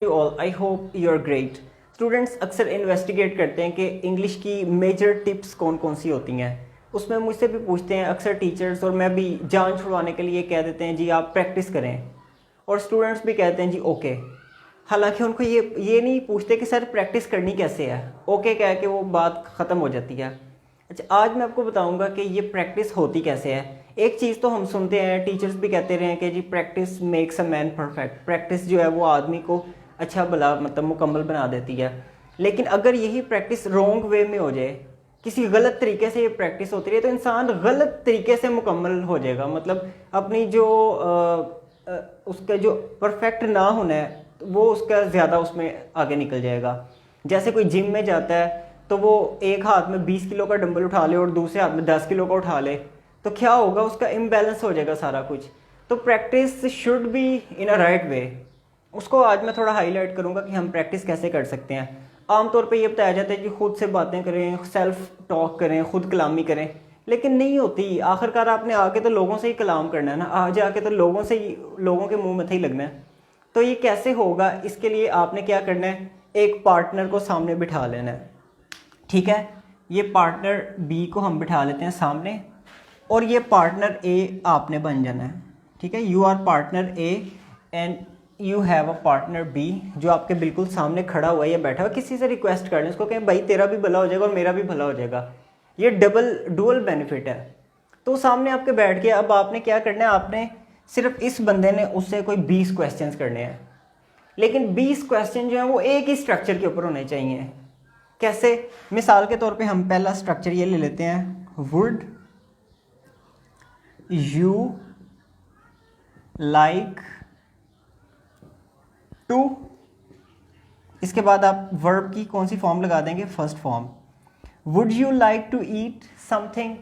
All I hope you are great. Students अक्सर investigate करते हैं कि इंग्लिश की मेजर टिप्स कौन कौन सी होती हैं। उसमें मुझसे भी पूछते हैं अक्सर टीचर्स, और मैं भी जान छुड़वाने के लिए कह देते हैं जी आप प्रैक्टिस करें, और स्टूडेंट्स भी कहते हैं जी ओके। हालांकि उनको ये नहीं पूछते कि सर प्रैक्टिस करनी कैसे है। ओके कह के वो बात ख़त्म हो जाती है। अच्छा, आज मैं आपको बताऊंगा कि ये प्रैक्टिस होती कैसे है। एक चीज़ तो हम सुनते हैं, टीचर्स भी कहते रहे हैं कि जी practice makes a man perfect. Practice जो है वो आदमी को अच्छा भला मतलब मुकम्मल बना देती है। लेकिन अगर यही प्रैक्टिस रॉन्ग वे में हो जाए, किसी गलत तरीके से ये प्रैक्टिस होती रही, तो इंसान गलत तरीके से मुकम्मल हो जाएगा। मतलब अपनी जो उसका जो परफेक्ट ना होना है वो उसका ज़्यादा उसमें आगे निकल जाएगा। जैसे कोई जिम में जाता है तो वो एक हाथ में 20 किलो का डंबल उठा ले और दूसरे हाथ में 10 किलो का उठा ले, तो क्या होगा, उसका इम्बैलेंस हो जाएगा सारा कुछ। तो practice should be in a right way. उसको आज मैं थोड़ा हाईलाइट करूंगा कि हम प्रैक्टिस कैसे कर सकते हैं। आमतौर पे ये बताया जाता है कि खुद से बातें करें, सेल्फ टॉक करें, खुद कलामी करें, लेकिन नहीं होती। आखिरकार आपने आके तो लोगों से ही कलाम करना है ना, आज आके तो लोगों से ही, लोगों के मुंह में ही लगना है। तो ये कैसे होगा, इसके लिए आपने क्या करना है, एक पार्टनर को सामने बिठा लेना है। ठीक है, ये पार्टनर बी को हम बिठा लेते हैं सामने, और ये पार्टनर ए आपने बन जाना है। ठीक है, you are partner A and you have a partner B जो आपके बिल्कुल सामने खड़ा हुआ है या बैठा हुआ। किसी से रिक्वेस्ट कर लें, उसको कहें भाई तेरा भी भला हो जाएगा और मेरा भी भला हो जाएगा। ये डुअल बेनिफिट है। तो सामने आपके बैठ के अब आपने क्या करना है, आपने सिर्फ इस बंदे ने उससे कोई 20 क्वेश्चंस करने हैं, लेकिन 20 क्वेश्चन जो है वो एक ही स्ट्रक्चर के ऊपर होने चाहिए। कैसे? मिसाल के तौर पे हम पहला स्ट्रक्चर ये ले लेते हैं, वुड यू लाइक टू। इसके बाद आप वर्ब की कौन सी फॉर्म लगा देंगे, first form. Would you like to eat something,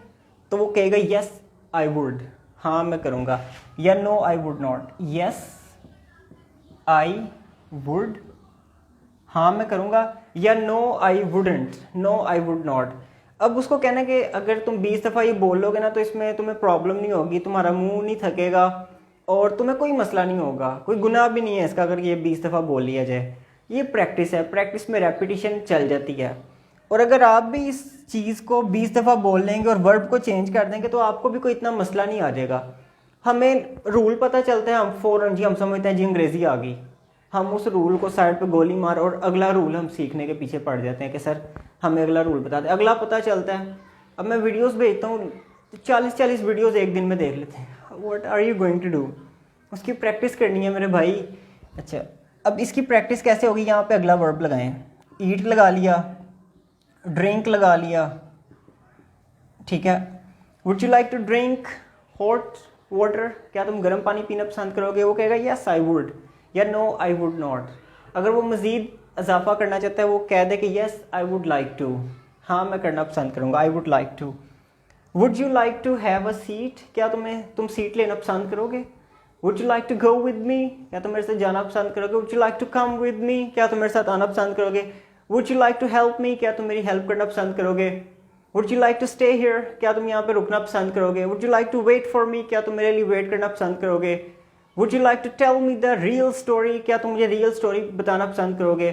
तो वो कहेगा यस आई वुड, हाँ मैं करूँगा, या no I would not, yes I would, हाँ मैं करूँगा, या no I wouldn't, no I would not. अब उसको कहना कि अगर तुम 20 दफ़ा ये बोलोगे ना तो इसमें तुम्हें प्रॉब्लम नहीं होगी, तुम्हारा मुंह नहीं थकेगा और तुम्हें कोई मसला नहीं होगा, कोई गुनाह भी नहीं है इसका अगर ये 20 दफ़ा बोल लिया जाए। ये प्रैक्टिस है, प्रैक्टिस में रेपिटेशन चल जाती है। और अगर आप भी इस चीज़ को 20 दफ़ा बोल लेंगे और वर्ब को चेंज कर देंगे तो आपको भी कोई इतना मसला नहीं आ जाएगा। हमें रूल पता चलता है, हम फ़ौरन जी हम समझते हैं जी अंग्रेज़ी आ गई, हम उस रूल को साइड पे गोली मार और अगला रूल हम सीखने के पीछे पड़ जाते हैं कि सर हमें अगला रूल बता दें, अगला पता चलता है। अब मैं वीडियोस भेजता हूँ, 40-40 वीडियोस एक दिन में देख लेते हैं। What are you going to do? उसकी प्रैक्टिस करनी है मेरे भाई। अच्छा, अब इसकी प्रैक्टिस कैसे होगी, यहाँ पे अगला वर्ब लगाएं, ईट लगा लिया, ड्रिंक लगा लिया। ठीक है, would you like to drink hot water, क्या तुम गर्म पानी पीना पसंद करोगे? वो कहेगा यस आई वुड, या नो आई वुड नॉट। अगर वो मज़ीद इजाफा करना चाहता है वो कह दे कि yes I would like to, हाँ मैं करना पसंद करूँगा, I would like to. Would you like to have a seat, क्या तुम सीट लेना पसंद करोगे? Would you like to go with me, क्या तुम मेरे साथ जाना पसंद करोगे? Would you like to come with me, क्या तुम मेरे साथ आना पसंद करोगे? Would you like to help me, क्या तुम मेरी हेल्प करना पसंद करोगे? Would you like to stay here, क्या तुम यहाँ पे रुकना पसंद करोगे? Would you like to wait for me, क्या तुम मेरे लिए वेट करना पसंद करोगे? Would you like to tell me the real story, क्या तुम मुझे रियल स्टोरी बताना पसंद करोगे?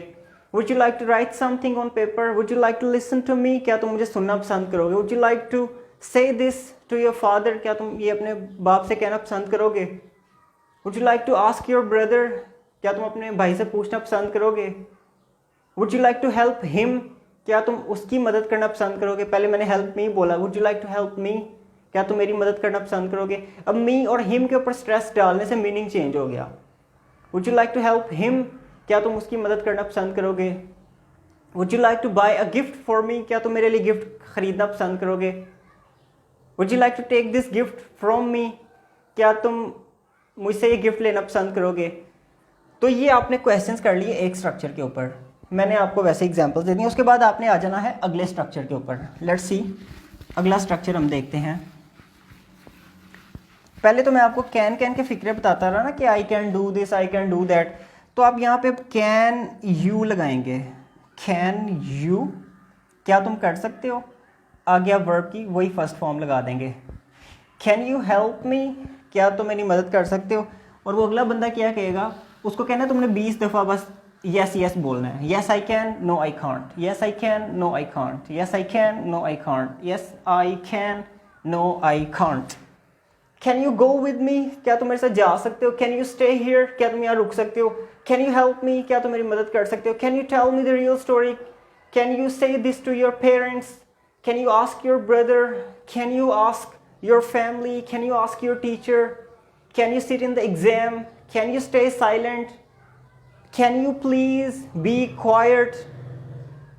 Would you like to right something on paper, would you like to listen to me, क्या तुम मुझे सुनना पसंद करोगे? वुड यू लाइक टू से दिस टू योर फादर, क्या तुम ये अपने बाप से कहना पसंद करोगे? Would you like to ask your brother, क्या तुम अपने भाई से पूछना पसंद करोगे? Would you like to help him, क्या तुम उसकी मदद करना पसंद करोगे? पहले मैंने हेल्प मी बोला, would you like to help me, क्या तुम मेरी मदद करना पसंद करोगे? अब मी और हिम के ऊपर स्ट्रेस डालने से मीनिंग चेंज हो गया। Would you like to help him, क्या तुम उसकी मदद करना पसंद करोगे? Would you like to bye a gift for me, क्या तुम मेरे लिए गिफ्ट खरीदना पसंद करोगे? Would you like to take this gift from me, क्या तुम मुझसे ये गिफ्ट लेना पसंद करोगे? तो ये आपने क्वेश्चंस कर लिए एक स्ट्रक्चर के ऊपर, मैंने आपको वैसे एग्जांपल्स दे दी। उसके बाद आपने आ जाना है अगले स्ट्रक्चर के ऊपर। लेट्स सी, अगला स्ट्रक्चर हम देखते हैं। पहले तो मैं आपको कैन के फिक्रे बताता रहा ना कि I can do this, I can do that, तो आप यहाँ पे कैन यू लगाएंगे, कैन यू, क्या तुम कर सकते हो? आ गया वर्ब की वही फर्स्ट फॉर्म लगा देंगे, कैन यू हेल्प मी, क्या तुम मेरी मदद कर सकते हो? और वो अगला बंदा क्या कहेगा, उसको कहना तुमने 20 दफ़ा बस यस यस बोलना है। Yes I can, no I can't, yes I can, no I can't, yes I can, no I can't, yes I can, no I can't. Can you go with me, क्या तुम मेरे साथ जा सकते हो? Can you stay here, क्या तुम यहाँ रुक सकते हो? कैन यू हेल्प मी, क्या तुम मेरी मदद कर सकते हो? Can you tell me the real story, can you say this to your parents, can you ask your brother, can you ask your family, can you ask your teacher, can you sit in the exam, can you stay silent, can you please be quiet.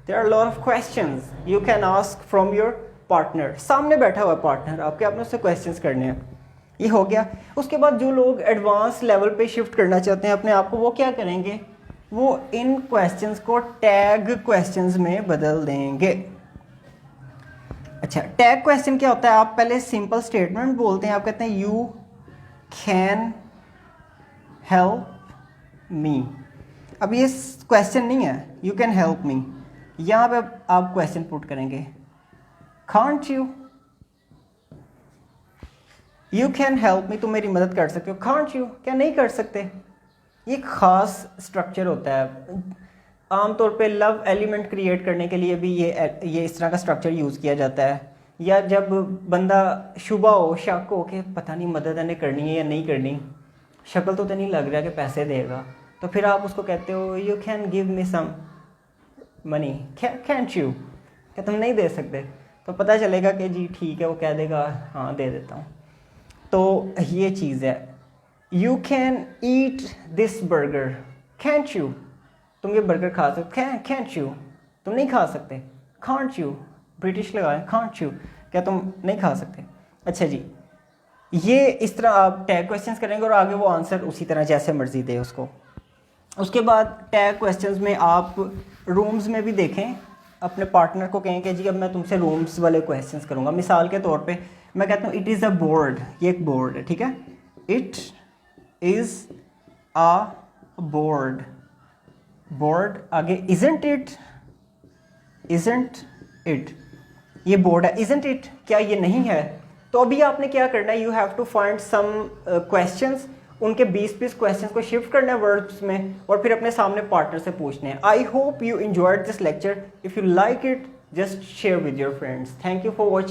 There are lot of questions you can ask from your partner. सामने बैठा हुआ partner, आपके आपने उससे questions करने हैं। ये हो गया। उसके बाद जो लोग एडवांस लेवल पे शिफ्ट करना चाहते हैं अपने आप को, वो क्या करेंगे? वो इन क्वेश्चंस को टैग क्वेश्चंस में बदल देंगे। अच्छा, टैग क्वेश्चन क्या होता है? आप पहले सिंपल स्टेटमेंट बोलते हैं, आप कहते हैं यू कैन हेल्प मी। अब ये क्वेश्चन नहीं है यू कैन हेल्प मी, यहाँ पे आप क्वेश्चन पुट करेंगे can't you, you can help me, तुम मेरी मदद कर सकते हो, कांट यू, क्या नहीं कर सकते? ये खास स्ट्रक्चर होता है। आमतौर पे लव एलिमेंट क्रिएट करने के लिए भी ये इस तरह का स्ट्रक्चर यूज़ किया जाता है। या जब बंदा शुबा हो, शक हो कि पता नहीं मदद इन्हें करनी है या नहीं करनी, शक्ल तो नहीं लग रहा कि पैसे देगा, तो फिर आप उसको कहते हो you can give me some money, cantt you, क्या तुम नहीं दे सकते? तो पता चलेगा कि जी ठीक है, वो कह देगा हाँ दे देता हूँ। तो ये चीज़ है। You can eat this burger, cantt you, तुम ये बर्गर खा सकते? कैंट यू, तुम नहीं खा सकते? कांट यू, ब्रिटिश लगाएं, कांट यू, क्या तुम नहीं खा सकते? अच्छा जी, ये इस तरह आप टैग क्वेश्चंस करेंगे और आगे वो आंसर उसी तरह जैसे मर्जी दे उसको। उसके बाद टैग क्वेश्चंस में आप रूम्स में भी देखें, अपने पार्टनर को कहें कि जी अब मैं तुमसे रूम्स वाले क्वेश्चंस करूंगा। मिसाल के तौर पे मैं कहता हूँ इट इज़ अ बोर्ड, ये एक बोर्ड है, ठीक है? It is a board, board आगे इजंट इट, इजंट इट, ये बोर्ड है, इजंट इट, क्या ये नहीं है? तो अभी आपने क्या करना है, you have to find some questions, उनके 20-20 क्वेश्चंस को शिफ्ट करना है वर्ड्स में और फिर अपने सामने पार्टनर से पूछने हैं। आई hope you enjoyed this lecture, if you like it just share with your friends. Thank you for watching.